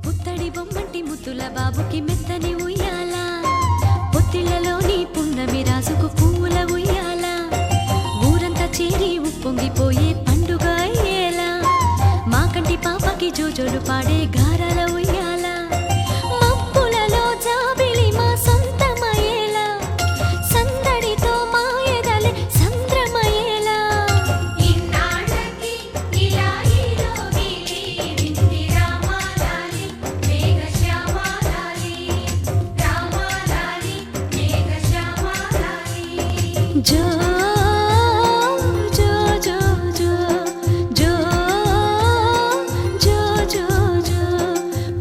పుత్తడి బొమ్మంటి ముద్దుల బాబుకి మెత్తని ఉయ్యాల పొత్తిళ్లలోని పున్నమి రాజుకు పువ్వుల ఉయ్యాల ఊరంతా చేరి ఉప్పొంగిపోయే పండుగ అయ్యేలా మా కంటి పాపకి జోజోలు పాడే గారాల ఉయ్యాల మబ్బులలో జాబిలి మా సొంతమయ్యేలా సందడితో మా ఎదలే సంద్రమయ్యేలా ఇన్నాళ్ళకి ఇలా ఈరోగిలి వింటి రామాలాలి మేఘశ్యామాలాలి రామాలాలి మేఘశ్యామాలాలి జో జో జో జో జో జో జో జో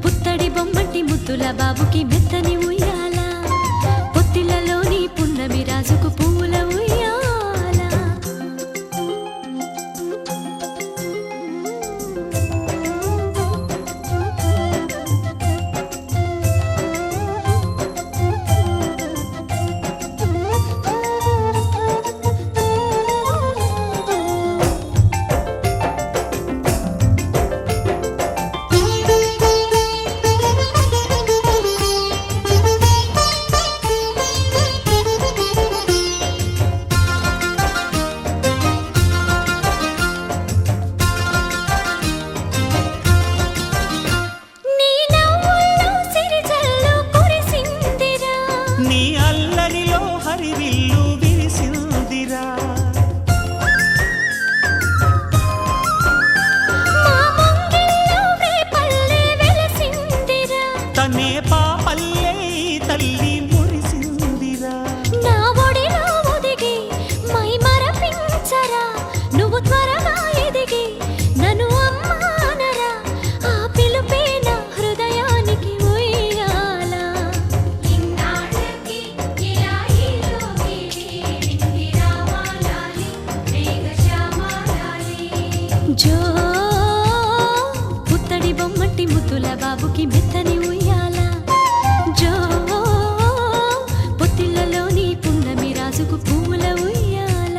పుత్తడి బొమ్మటి ముద్దుల బాబుకి మెత్తని ఉయ్యాల పొత్తిళ్లలోని పున్నమి రాజుకు పువ్వుల ఉయ్యాల నీ నవ్వుల్లో సిరిజల్లు కురిసిందిరా నీ అల్లరిలో హరివిల్లు విరిసిందిరా మా ముంగిల్లో రేపల్లె వెలసిందిరా తనే పాపల్లే ఈ తల్లి మురిసిందిరా నా ఒడిలో ఒదిగి మై మరపించరా నువ్వు త్వరగా ఎదిగి నన్ను అమ్మానరా ఆ పిలుపే నా హృదయానికి ఉయ్యాల ఇన్నాళ్ళకి ఇలా ఈరోగిలి వింటి రామాలాలి మేఘశ్యామాలాలి జో పుత్తడి బొమ్మటి ముద్దుల బాబుకి మెత్తని ఉయ్యాల జో పొత్తిళ్లలోని పున్నమి రాజుకు పువ్వుల ఉయ్యాల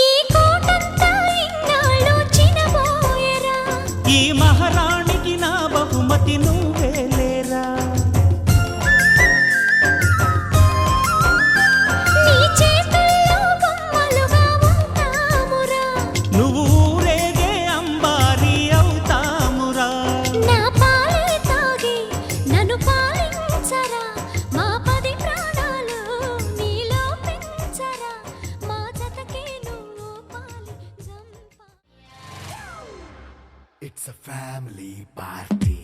ఈ కోటంతా ఇన్నాళ్ళు చినబోయెరా ఈ మహారాణికి నా బహుమతి నువ్వేలేరా నీ చేతుల్లో బొమ్మలుగా ఉంటామురా నువ్వు ఊరేగే అంబారి అవుతామురా నా పాలే తాగి నన్ను పాలించరా మా 10 ప్రాణాలు నీలో పెంచరా మా జతకే నువ్వు పాలి Zampa It's a family party.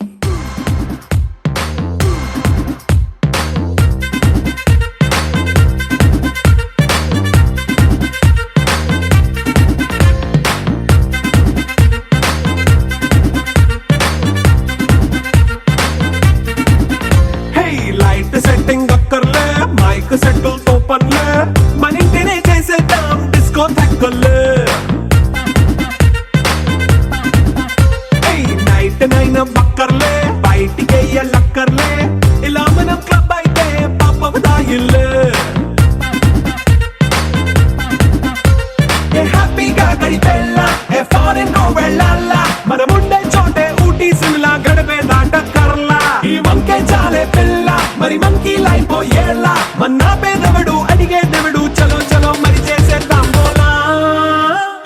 అయిపోయేలా మన్నా పేదవడు అడిగేదెవడు చలో చలో మరి చేసేద్దాం బోలా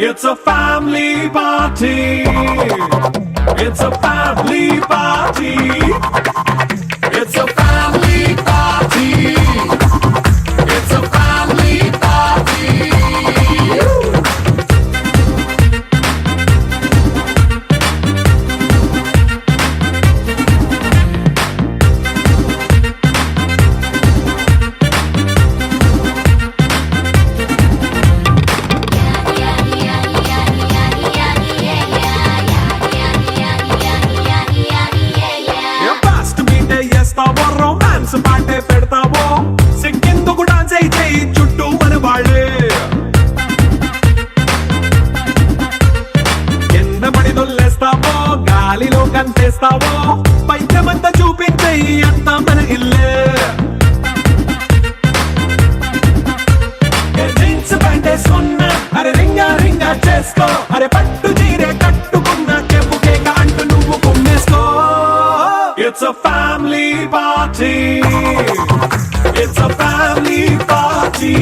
It's a family party It's a family party It's a family party It's a family party fast మీటే చేస్తావో రొమాన్స్ పాటే పెడతావో సిక్కిందుకు డాన్స్ అయి చేయి చుట్టూ మన వాళ్ళే కింద పడి దొల్లేస్తావో గాలిలో కంటేస్తావో పైచమంతా చూపించేయి అంతా మన ఇల్లే జీన్స్ ప్యాంట్ వేసుకున్నా అరే రింగా రింగా చేసుకో అరే పట్టు చీరే కట్టుకున్నా చెప్పు కేక అంటూ నువ్వు కుమ్మేసుకో It's a family party It's a family party